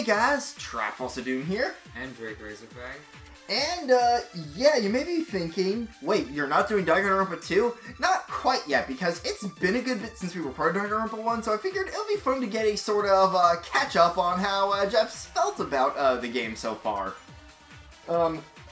Hey guys, Doom here. And Drake Razorfang. And, yeah, you may be thinking, wait, you're not doing Danganronpa 2? Not quite yet, because it's been a good bit since we recorded Danganronpa 1, so I figured it would be fun to get a sort of, catch-up on how, Jeff's felt about, the game so far.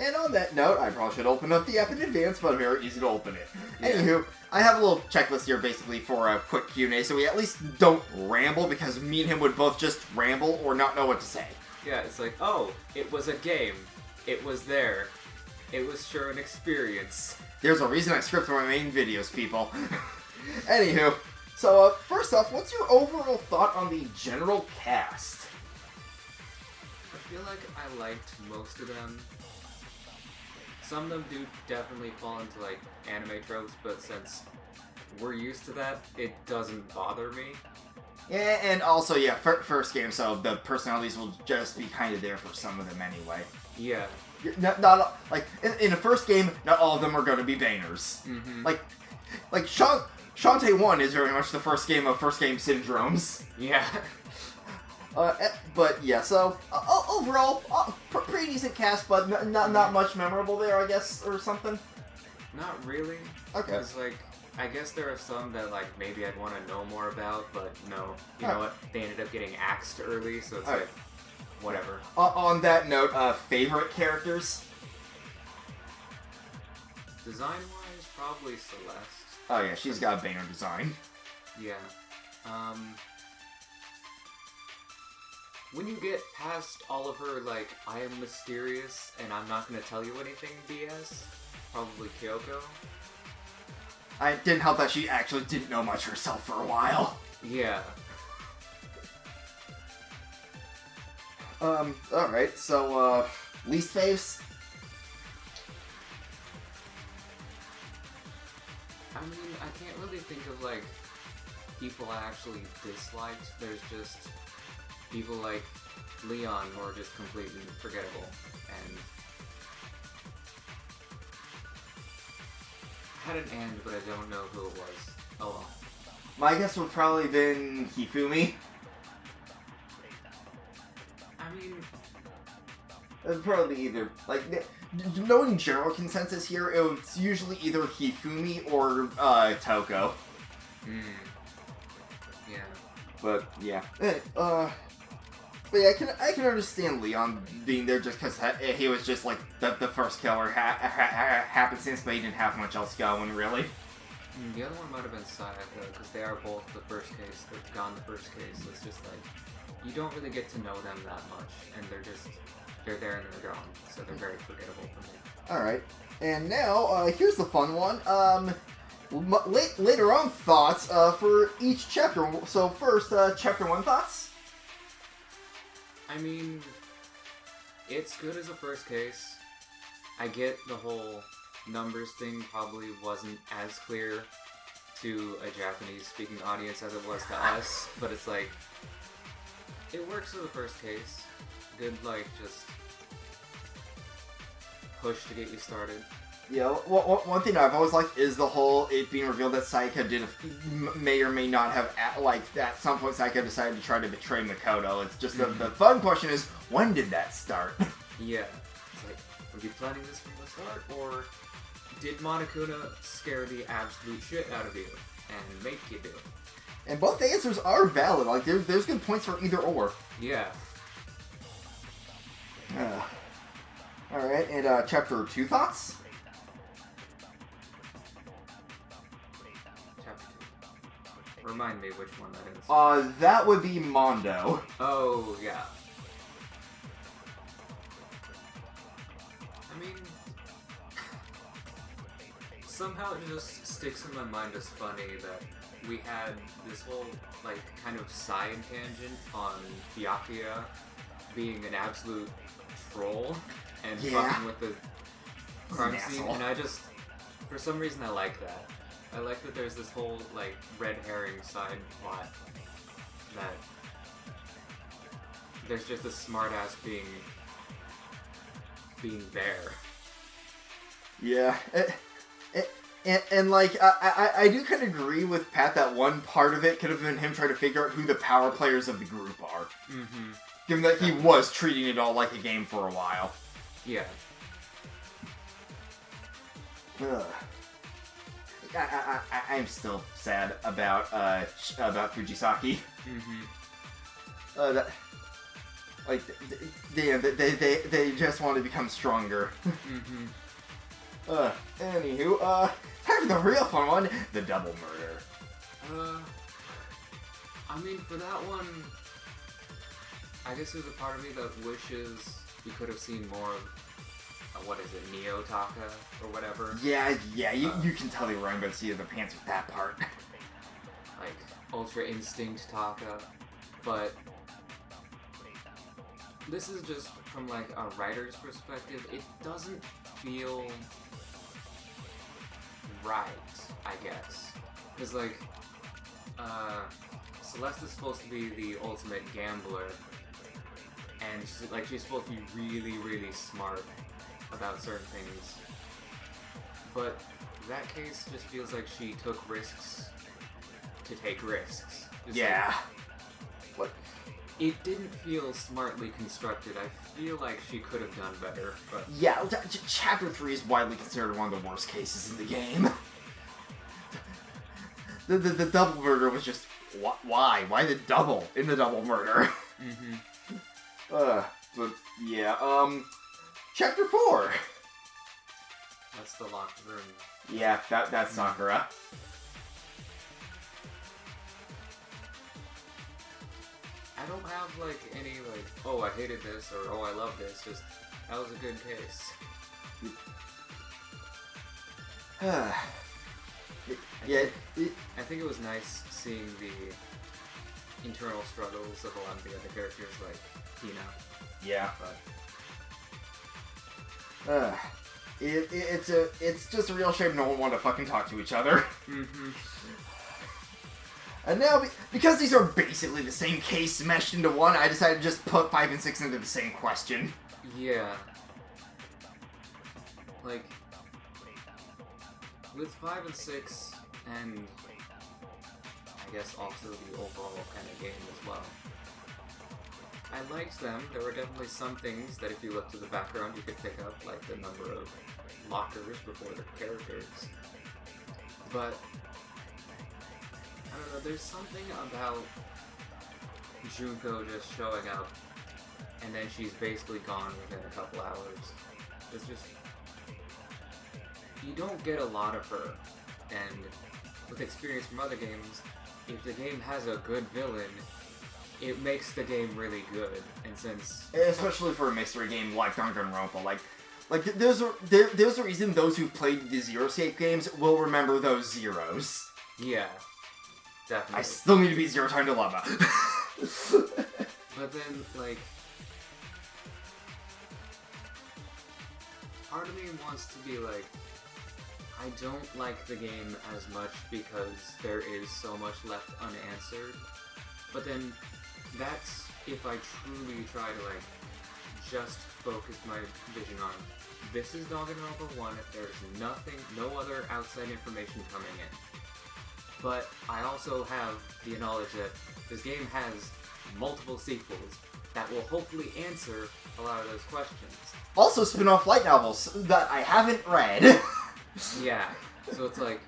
And on that note, I probably should open up the app in advance, but very easy to open it. Yeah. Anywho, I have a little checklist here, basically, for a quick Q&A, so we at least don't ramble, because me and him would both just ramble or not know what to say. Yeah, it's like, oh, it was a game. It was there. It was sure an experience. There's a reason I script my main videos, people. Anywho, so first off, what's your overall thought on the general cast? I feel like I liked most of them. Some of them do definitely fall into, like, anime tropes, but since we're used to that, it doesn't bother me. Yeah, and also, yeah, first game, so the personalities will just be kind of there for some of them anyway. Yeah. Not like, in the first game, not all of them are going to be bangers. Mm-hmm. Like Shantae 1 is very much the first game of first game syndromes. Yeah. But yeah, so overall, pretty decent cast, but not much memorable there, I guess, or something. Not really. Okay. Because, like, I guess there are some that, like, maybe I'd want to know more about, but no. You know what? They ended up getting axed early, so it's like, whatever. On that note, favorite characters? Design-wise, probably Celeste. Oh yeah, she's got a banger design. Yeah. When you get past all of her, like, I am mysterious and I'm not gonna tell you anything BS, probably Kyoko. It didn't help that she actually didn't know much herself for a while. Yeah. Alright, so, least faves? I mean, I can't really think of, like, people I actually disliked. There's just people like Leon who are just completely forgettable, and I had an end, but I don't know who it was. Oh well. My guess would probably been Hifumi. I mean, It'd probably be either, like, knowing general consensus here, it's usually either Hifumi or, Toko. Yeah. But, yeah. But yeah, I can understand Leon being there just because he was just, like, the first killer happenstance, but he didn't have much else going, really. The other one might have been Sayaka, because they are both the first case. They've gone the first case, so it's just like, you don't really get to know them that much, and they're there and they're gone, so they're very forgettable for me. Alright, and now, here's the fun one. Later on thoughts, for each chapter. So first, chapter 1 thoughts? I mean, it's good as a first case. I get the whole numbers thing probably wasn't as clear to a Japanese-speaking audience as it was to us, but it's like, it works as a first case. Good, like, just push to get you started. Yeah, one thing I've always liked is the whole it being revealed that Sayaka may or may not have, at some point Sayaka decided to try to betray Makoto. It's just the fun question is, when did that start? Yeah. It's like, were you planning this from the start, or did Monokuna scare the absolute shit out of you and make you do it? And both answers are valid. Like, there's good points for either or. Yeah. Alright, and chapter 2 thoughts? Chapter 2. Remind me which one that is. That would be Mondo. Oh, yeah. I mean, somehow it just sticks in my mind as funny that we had this whole, like, kind of side tangent on Byakuya being an absolute troll and fucking with the crime scene, and I just, for some reason I like that. I like that there's this whole, like, red herring side plot that there's just a smartass being there. Yeah. And like, I do kind of agree with Pat that one part of it could have been him trying to figure out who the power players of the group are. Mm-hmm. Given that he was treating it all like a game for a while. Yeah. Ugh. I'm still sad about Fujisaki. Mm-hmm. They just want to become stronger. Mm-hmm. Anywho, time for the real fun one, the double murder. I mean, for that one, I guess there's a part of me that wishes we could have seen more of, what is it, Neo Taka, or whatever? Yeah, you can tell they were running by the seat of their pants with that part. Like, Ultra Instinct Taka, but this is just from, like, a writer's perspective, it doesn't feel right, I guess. Because, like, Celeste is supposed to be the ultimate gambler, and she's supposed to be really, really smart about certain things. But that case just feels like she took risks to take risks. Just yeah. What? It didn't feel smartly constructed. I feel like she could have done better, but... Yeah, Chapter 3 is widely considered one of the worst cases in the game. The double murder was just... Why? Why the double in the double murder? Mm-hmm. But, yeah, Chapter 4! That's the locked room. Yeah, that's Sakura. I don't have, like, any, like, oh, I hated this, or oh, I love this, just, that was a good case. I think it was nice seeing the internal struggles of a lot of the other characters, like Tina. Yeah. But it's just a real shame no one wanted to fucking talk to each other. mm-hmm. And now, because these are basically the same case meshed into one, I decided to just put 5 and 6 into the same question. Yeah. Like, with 5 and 6, and I guess also the overall kind of game as well, I liked them. There were definitely some things that if you looked at the background you could pick up, like the number of lockers before the characters. But I don't know, there's something about Junko just showing up and then she's basically gone within a couple hours. It's just... you don't get a lot of her, and with experience from other games, if the game has a good villain, it makes the game really good, and since... especially for a mystery game like Danganronpa, like there's a reason those who've played the Zero Escape games will remember those zeros. Yeah, definitely. I still need to beat Zero Time Dilemma. But then, like... part of me wants to be like, I don't like the game as much because there is so much left unanswered. But then, that's if I truly try to, like, just focus my vision on, this is Danganronpa 1, there's nothing, no other outside information coming in. But I also have the knowledge that this game has multiple sequels that will hopefully answer a lot of those questions. Also spin-off light novels that I haven't read. Yeah, so it's like,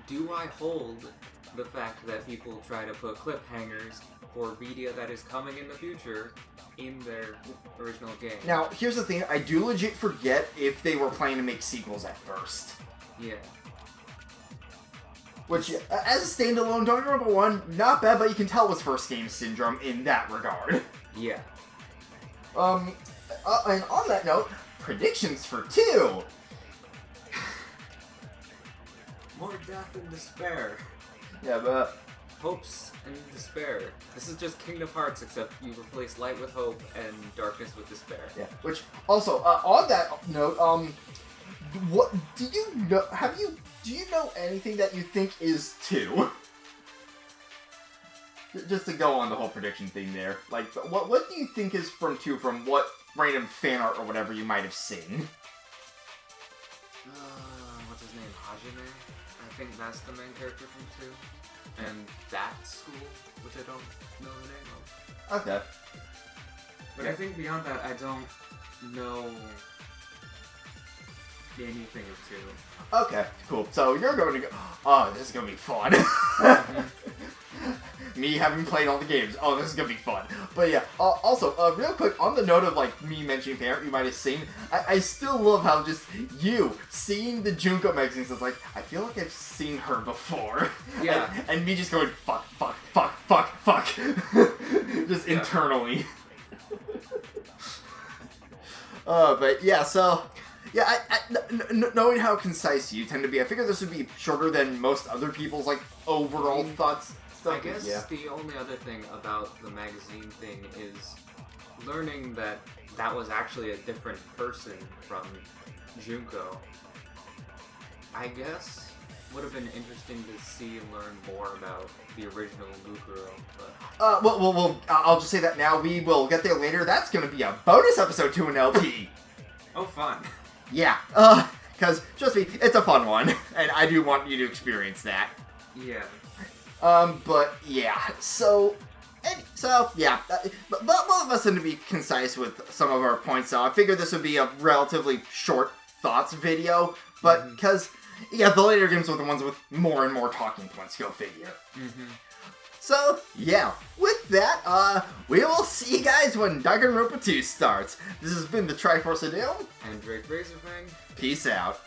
do I hold the fact that people try to put cliffhangers for media that is coming in the future in their original game? Now, here's the thing, I do legit forget if they were planning to make sequels at first. Yeah. Which, as a standalone, Danganronpa 1, not bad, but you can tell it was first game syndrome in that regard. Yeah. And on that note, predictions for 2! More death and despair. Yeah, but... hopes and despair. This is just Kingdom Hearts, except you replace light with hope and darkness with despair. Yeah, which, also, on that note, what, do you know anything that you think is 2? Just to go on the whole prediction thing there. Like, what do you think is from 2 from what random fan art or whatever you might have seen? What's his name? Hajime? I think that's the main character from 2. And that school, which I don't know the name of. Okay. But I think beyond that, I don't know anything of 2. Okay, cool. So you're going to go. Oh, this is gonna be fun. Me having played all the games. Oh, this is gonna be fun. But yeah. Also, real quick, on the note of like me mentioning parent, you might have seen. I still love how just you seeing the Junko magazines is like, I feel like I've seen her before. Yeah. And me just going fuck, fuck, fuck, fuck, fuck, just internally. But yeah, so. Yeah, knowing how concise you tend to be, I figured this would be shorter than most other people's, like, overall thoughts. Stuff. I guess the only other thing about the magazine thing is learning that that was actually a different person from Junko. I guess would have been interesting to see and learn more about the original Gukuro, but... Well, I'll just say that now. We will get there later. That's going to be a bonus episode to an LP. Oh, fun. Yeah, because, trust me, it's a fun one, and I do want you to experience that. Yeah. But, yeah, yeah, but both of us tend to be concise with some of our points, so I figured this would be a relatively short thoughts video, but, because, yeah, the later games were the ones with more and more talking points, go figure. So, yeah, with that, we will see you guys when Danganronpa 2 starts. This has been the Triforce of Doom. And Drake Razorfang. Peace out.